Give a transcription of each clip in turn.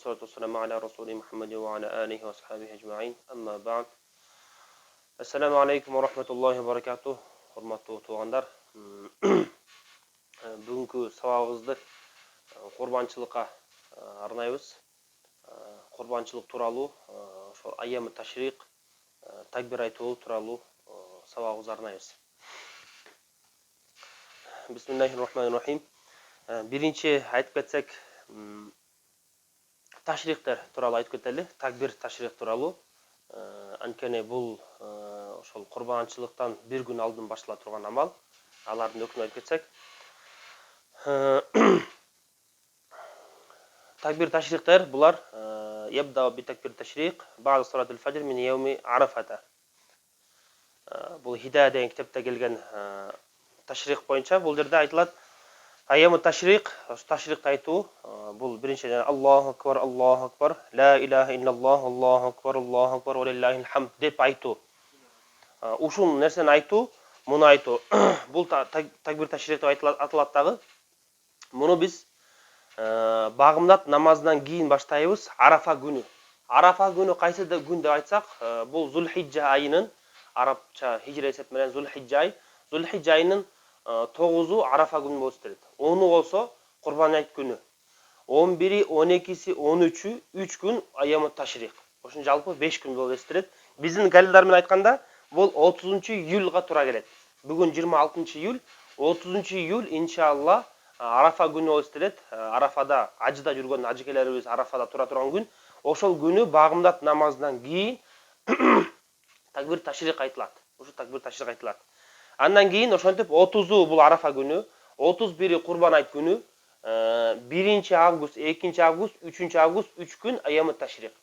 والصلاة والسلام على رسول محمد وعلى آله وصحبه أجمعين. أما بعد. Assalamu alaikum wa rahmatullahi wa barakatuh. Hormatly tuğanlar. Бүгінгі сабағымызды құрбаншылыққа арнайбыз. Құрбаншылық туралы, айямы ташриқ, такбир айтуу туралы сабағымызды арнайбыз. Бисмиллахир-рахманир-рахим. Биринчи айтып кетсек, ташриқтар туралы айтып кетели. Такбир ташриқ туралы. Анткени бул ошол курбанчылыктан бир күн алдын баштала турган амал. Алардын өкүнүн айтып кетсек, такбир ташриқтар булар ябда би такбир ташриқ ба'да салатил фаджр мин яуми арафата. Бул Хидая деген китепте келген ташриқ боюнча бул жерде айтылат. Айямы ташриқ, ташриқты айтуу, бул биринчиден Аллаху акбар, ла илаха иллаллах, Аллаху акбар, ва лиллахил хамд деп айтуу. Ушул нерсени айтуу, муну айтуу. Бул такбир ташриқ деп аталат дагы. Муну биз багымдат намазынан кийин баштайбыз, Арафа күнү. Арафа күнү кайсы күн деп айтсак, бул Зулхиджа айынын, арабча хижра эсеп менен Зулхиджа айынын 9-у Арафа күнү болуп эстелет. 10-у болсо Курбан айт күнү. 11-и, 12-си, 13-ү 3 күн айямы ташриқ. Ошон жалпы 5 күн болуп эстелет. Биздин календар менен айтканда, бул 30-июлга туура келет. Бүгүн 26-июль, 30-июль иншалла Арафа күнү болуп эстелет. Арафада ажыда жүргөн ажыкелерибиз Арафада тура турган күн. Ошол күнү багымдат намазынан кийин такбир ташриқ айтылат. Ошо такбир ташриқ айтылат. Андан кийин ошентип 30-у бул Арафа күнү, 31-и Курбан айт күнү, 1-август, 2-август, 3-август 3 күн айямы ташриқ.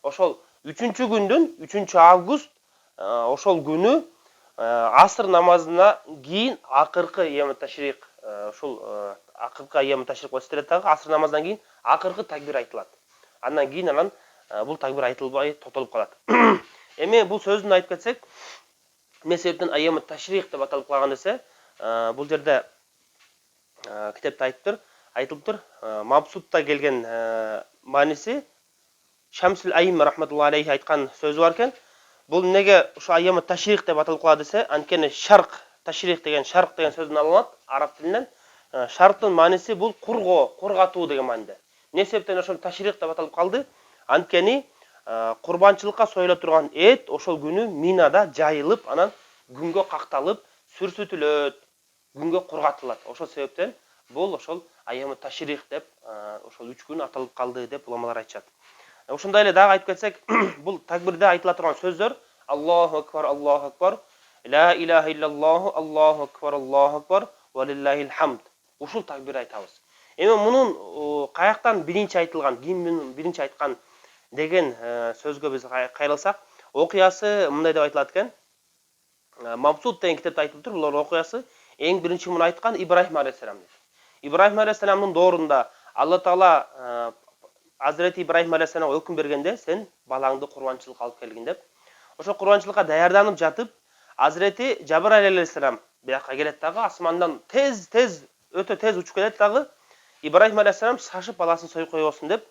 Ошол 3-август ошол күнү аср намазына кийин акыркы айямы ташриқ, ошол акыркы айямы ташриқ болуп эстелет дагы, аср намазынан кийин акыркы такбир айтылат. Андан кийин анан бул такбир айтылбай токтолуп калат. Эми бул сөздүн айтып кетсек, эмне себептен айямы ташриқ деп аталып калган десе, бул жерде китепте айтылыптыр. Мабсутта келген мааниси Шамсул Айим рахматуллахи алейхи айткан сөзү бар экен. Бул неге ушу айямы ташриқ деп аталып калат десе, анткени шарқ, ташриқ деген сөздөн алынат араб тилинен. Шарктын мааниси бул кургатуу деген мааниде. Эмне себептен ошол ташриқ деп аталып калды? Анткени курбанчылыкка союла турган эт ошол күнү Минада жайылып, анан күнгө какталып, сүрсүтүлөт, күнгө кургатылат. Ошол себептен бул ошол айямы ташриқ деп ошол 3 күн аталып калды деп уламалар айтышат. Ошондой эле дагы айтып кетсек, бул такбирде айтыла турган сөздөр Аллаху акбар, ла илаха иллаллаху, Аллаху акбар, ва лиллахил хамд. Ушул такбир айтабыз. Эми мунун каяктан биринчи айтылган, ким биринчи айткан деген сөзгө биз кайрылсак, окуясы мындай деп айтылат экен. Мабсут деген китепте айтылыптыр, бул окуясы эң биринчи муну айткан Ибрахим алейхиссалам. Ибрахим алейхиссаламдын доорунда Алла Таала Азирети Ибрахим алейхиссаламга өкүм бергенде, сен балаңды курбанчылыкка алып келгин деп. Ошо курбанчылыкка даярданып жатып, Азирети Жабраил алейхиссалам бияка келет дагы, асмандан өтө тез учуп келет дагы. Ибрахим алейхиссалам шашып баласын союп койбосун деп,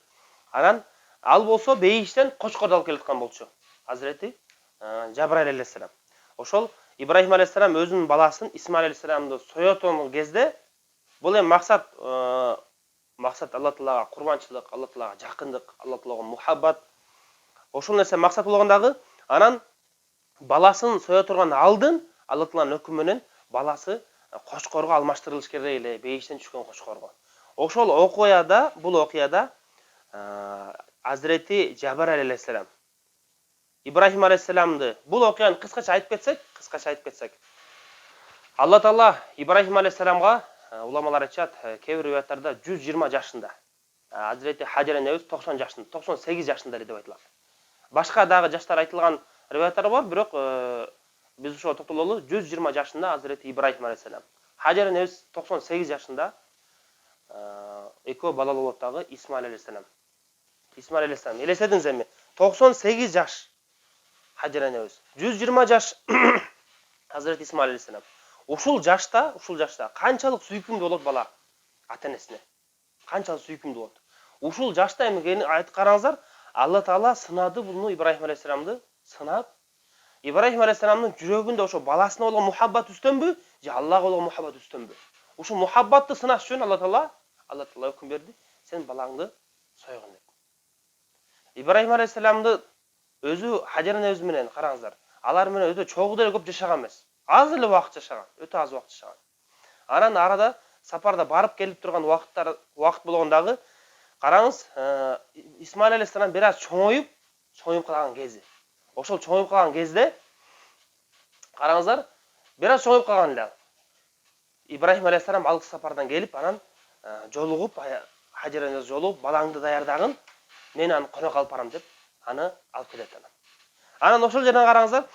анан ал болсо бейиштен кочкорду алып келаткан болчу. Азирети Жабраил алейхиссалам. Ошол Ибрахим алейхиссалам өзүнүн баласын Исмаил алейхиссаламды соётон кезде, бул эми максат Алла Таалага курбанчылык, Алла Таалага жакындык, Алла Таалага мухаббат. Ошол нерсе максат болгондагы, анан баласын соё турган алдын Алла Тааланын өкүмү менен баласы кочкорго алмаштырылыш керек эле, бейиштен түшкөн кочкорго. Ошол окуяда, бул окуяда Азирети Жабраил алейхиссалам Ибрахим алейхиссаламды, бул окуяны кыскача айтып кетсек, Алла Таала Ибрахим алейхиссаламга, уламалар айтышат, кээ бир риwаяттарда 120 жашында. Азирети Хаджар энебиз 90 жашында, 98 жашында деп айтылат. Башка дагы жаштар айтылган риwаяттар бар, бирок биз ошого токтололу, 120 жашында Азирети Ибрахим алейхиссалам. Хаджар энебиз 98 жашында, экөө балалуу болот дагы Исмаил алейхиссалам. Исмаил алейхиссалам элестедиңиз эми, 98 жаш Хаджар энебиз, 120 жаш Азирети Исмаил алейхиссалам. Ушул жашта канчалык сүйкүмдүү болот бала ата-энесине. Канчалык сүйкүмдүү болот. Ушул жашта эми айтып караңыздар, Алла Таала сынады буну Ибрахим алейхисаламды сынап, Ибрахим алейхисаламдын жүрөгүндө ошо баласына болгон мухаббат үстөнбү, же Аллага болгон мухаббат үстөнбү? Ушул мухаббатты сынаш үчүн Алла Таала өкүм берди, сен балаңды сойгун деп. Ибрахим алейхисаламды өзү Хажар энебиз менен караңыздар. Алар менен өтө чогуу деле көп жашаган эмес. Аз эле убакыт жашаган, өтө аз убакыт жашаган. Анан арада сапарда барып келип турган убакыт болгондагы караңыз, Исмаил алейхисалам бир аз чоңоюп калган кези. Ошол чоңоюп калган кезде караңыздар, бир аз чоңоюп калган эле. Ибрахим алейхисалам алгы сапардан келип, анан жолугуп, Хажар энебиз жолугуп, балаңды даярдагын, мен аны конок алып барам деп, аны алып келет анан. Анан ошол жерден караңыздар,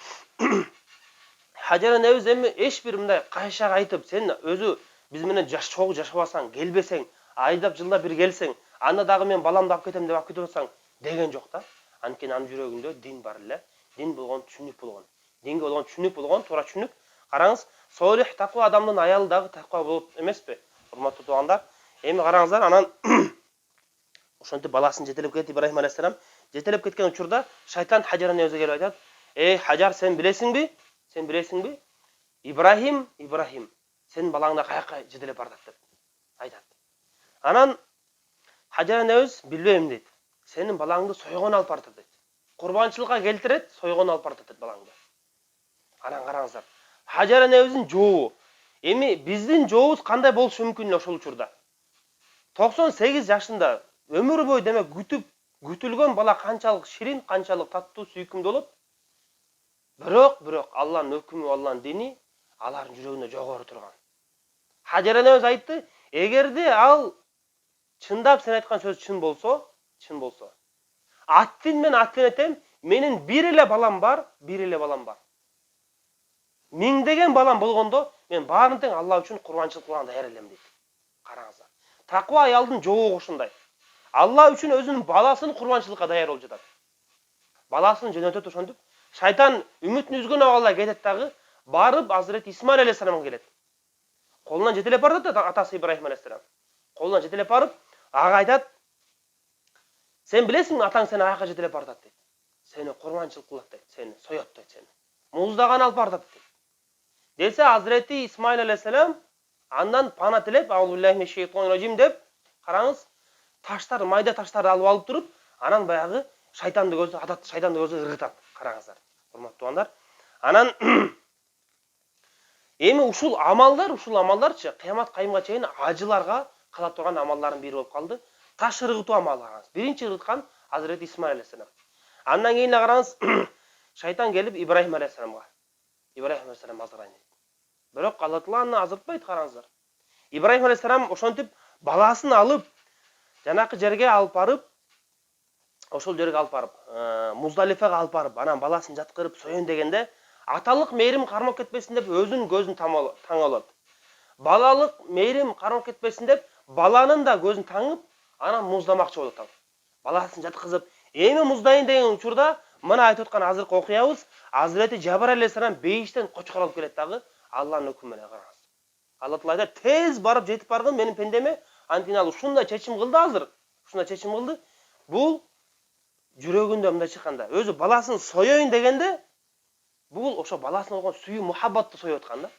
Хажар энебиз эми эч бир мындай кайшак айтып, сен өзү биз менен чогуу жашабасаң, келбесең, айдап жылда бир келсең, анда дагы мен баламды алып кетем деп алып кетип атсаң деген жок да. Анткени анын жүрөгүндө дин бар эле. Дин болгон түшүнүк болгон. Динге болгон түшүнүк болгон, туура түшүнүк. Караңыз, солих таква адамдын аялы дагы таква болот эмеспи? Урматтуу туугандар. Эми караңыздар, анан ошентип баласын жетелеп кетти Ибрахим алейхисалам. Жетелеп кеткен учурда шайтан Хажар энебизге келип айтат: "Эй Хажар, сен билесиңби? Сен билесиңби? Ибрахим, сен балаңды каяка жетелеп бардат" деп айтат. Анан Хажар энебиз билбейм дейт. Сенин балаңды сойгон алып бардат дейт. Курбанчылыкка келтирет, сойгон алып бардат дейт балаңды. Анан караңыздар, Хажар энебиздин жообу. Эми биздин жообубуз кандай болушу мүмкүн эле ошол учурда? 98 жашында өмүр бою демек күтүлгөн бала канчалык ширин, канчалык таттуу, сүйкүмдүү болот? Бирок Алланын өкүмү, Алланын дини алардын жүрөгүндө жогору турган. Хажар энебиз айтты, эгерде ал чындап сен айткан сөз чын болсо, аттин мен аттенетем, менин бир эле балам бар. Миңдеген балам болгондо, мен баарын тең Алла үчүн курбанчылык кылганга даяр элем дейт. Караңыздар. Таква аялдын жообу ушундай. Алла үчүн өзүнүн баласын курбанчылыкка даяр болуп жатат. Баласын жөнөтөт ошентип. Шайтан үмүтүн үзгөн абалда кетет дагы, барып Азирет Исмаил алейхисаламга келет. Колунан жетелеп бардат да атасы Ибрахим алейхисалам. Колунан жетелеп барып, ага айтат: "Сен билесиңби, атаң сени аяка жетелеп бардат" дейт. "Сени курбанчылык кылат" дейт, "Сени соёт" дейт, "Сени муздаган алып бардат" дейт. Десе Азирети Исмаил алейхисалам андан пана тилеп, "Аузубиллахи минаш шайтонир ражим" деп, караңыз, таштар, майда таштарды алып туруп, анан баягы шайтанды көзү ыргытат. Караңыздар, урматтуу туугандар. Анан эми ушул амалдарчы кыямат кайымга чейин ажыларга кала турган амалдардын бири болуп калды. Таш ыргытуу амалы караңыз. Биринчи ыргыткан Азирет Исмаил алейхисалам. Андан кийин караңыз, шайтан келип Ибрахим алейхисаламга. Ибрахим алейхисалам азырайын дейт. Бирок Алла Таала аны азыртпайт, караңыздар. Ибрахим алейхисалам ошентип баласын алып, жанакы жерге алып барып, ошол жерге алып барып, Муздалифага алып барып, анан баласын жаткырып соён дегенде, аталык мээрим кармап кетпесин деп өзүнүн көзүн таң алат. Балалык мээрим кармап кетпесин деп баланын да көзүн таңып, анан муздамакчы болот ал. Баласын жаткызып, эми муздайын деген учурда мына айтып аткан азыркы окуябыз Азирети Жабар алейхисалам бейиштен кочкор алып келет дагы Алланын өкүмү менен, караңыз. Алла Таала айтат: "Тез барып жетип баргын менин пендеме, анткени ал ушундай чечим кылды азыр. Ушундай чечим кылды. Бул жүрөгүндө мындай чыкканда, өзү баласын соёйын дегенде, бул ошо баласына болгон сүйүү мухаббатты союп аткан да.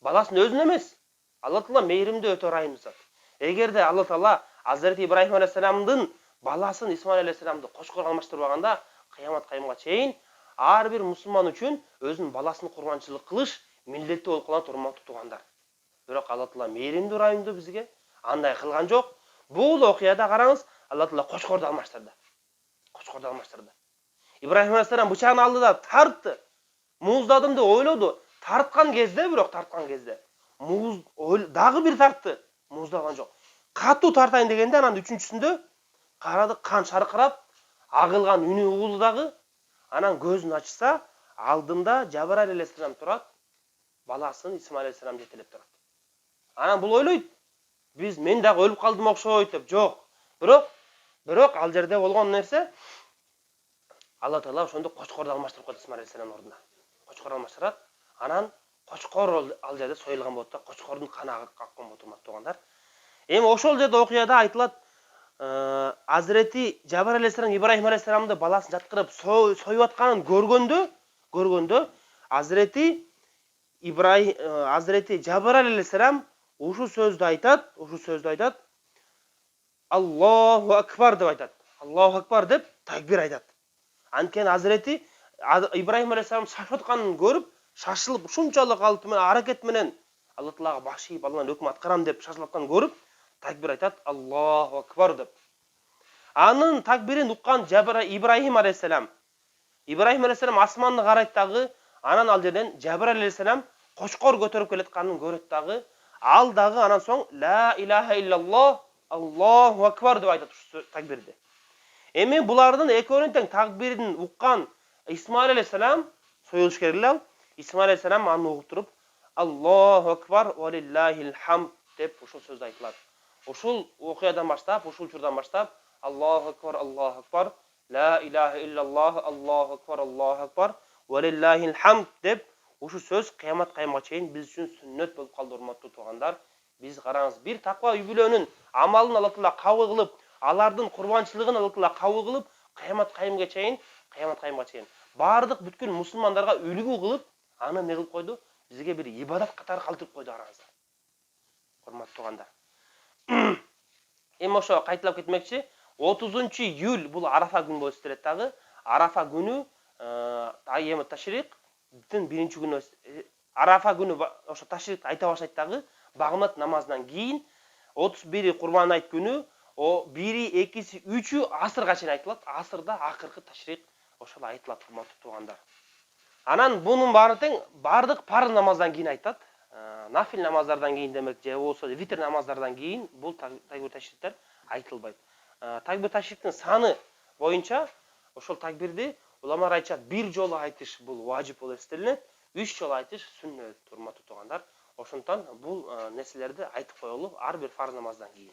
Баласын өзүн эмес. Алла Таала мээримдүү, өтө ырайымдуу зат. Эгерде Алла Таала Азирети Ибрахим алейхисаламдын баласын Исмаил алейхисаламды кочкорго алмаштырбаганда, кыямат кайымга чейин ар бир мусулман үчүн өзүнүн баласын курбанчылык кылыш милдеттүү болуп калат, урматтуу туугандар. Бирок Алла Таала мээримдүү, ырайымдуу бизге андай кылган жок. Бул окуяда караңыз, Алла Таала кочкорду алмаштырды. Ибрахим алейхисалам бычагын алды да тартты. Муздадым деп ойлоду. Тарткан кезде, муз дагы бир тартты. Муздаган жок. Катуу тартайын дегенде, анан үчүнчүсүндө карады, кан шаркырап, агылган үнү угулду дагы. Анан көзүн ачса, алдында Жабар алейхисалам турат, баласын Исмаил алейхисалам жетелеп турат. Анан бул ойлойт, мен дагы өлүп калдым окшойт деп. Жок. Бирок ал жерде болгон нерсе, Алла Таала ошондо кочкорду алмаштырып коет Исмаил алейхисаламдын ордуна. Кочкор алмаштырат. Анан кочкор ал жерде союлган болот да, кочкордун каны аккан болот, урматтуу туугандар. Эми ошол жерде окуяда айтылат, Азірети Жабыр алейхиссалам Ибрахим алейхиссаламды баласын жатқырып сойып атқанын көргөндө Азірети Жабыр алейхиссалам ушу сөздү айтат. Аллаху акбар деп айтат. Аллаху акбар деп такбир айтат. Анткени Азірети Ибрахим алейхиссалам шашып атканын көрүп, шашылып ушунчалык алты менен аракет менен Алла Таалага баш ийип Алланын өкмүн аткарам деп шашылып атканын көрүп, такбир айтат. Аллаху акбар деп. Анын такбирин уккан Ибрахим алейхиссалам асманды карайт дагы, анан ал жерден Жабыр алейхиссалам кочкор көтөрүп келатканын көрөт дагы, ал дагы анан соң ла илаха иллаллах Аллаху акбар деп айтат ушу такбирди. Эми булардын экөөнүн тең такбирин уккан Исмаил алейхиссалам союлуш керек эле ал. Исмаил алейхиссалам аны угуп туруп Аллаху акбар ва лиллахил хамд деп ушул сөз айтылат. Ушул окуядан баштап, ушул учурдан баштап Аллаху акбар, ла илаха иллаллах, Аллаху акбар, ва лиллахил хамд деп ушу сөз кыямат кайымга чейин биз үчүн сүннөт болуп калды, урматтуу туугандар. Биз караңыз, бир таква үй бүлөнүн амалын Алла Таала кабыл кылып, алардын курбанчылыгын Алла Таала кабыл кылып, кыямат кайымга чейин бардык бүткүл мусулмандарга үлгү кылып, аны эмне кылып койду? Бизге бир ибадат катары калтырып койду, караңыздар. Урматтуу туугандар. Эми ошо кайталап кетмекчи, 30-июль бул Арафа күнү болуп эстелет дагы. Арафа күнү айем ташриктин биринчи күнү. Арафа күнү ошо ташрикти айта баштайт дагы. Багмат намазынан кийин 31 Курбан айт күнү, 1-и, 2-си, 3-ү асырга чейин айтылат. Асырда акыркы ташрик ошол айтылат, урматтуу туугандар. Анан бунун баары тең бардык парыз намаздан кийин айтат. Нафил намаздардан кийин демек, же болсо витр намаздардан кийин бул такбир ташриктер айтылбайт. Такбир ташриктин саны боюнча ошол такбирди уламалар айтышат, бир жолу айтыш бул важип болуп эстелинет, 3 жолу айтыш сүннөт, урматтуу туугандар. Ошондон бул нерселерди айтып коелу ар бир фарз намаздан кийин.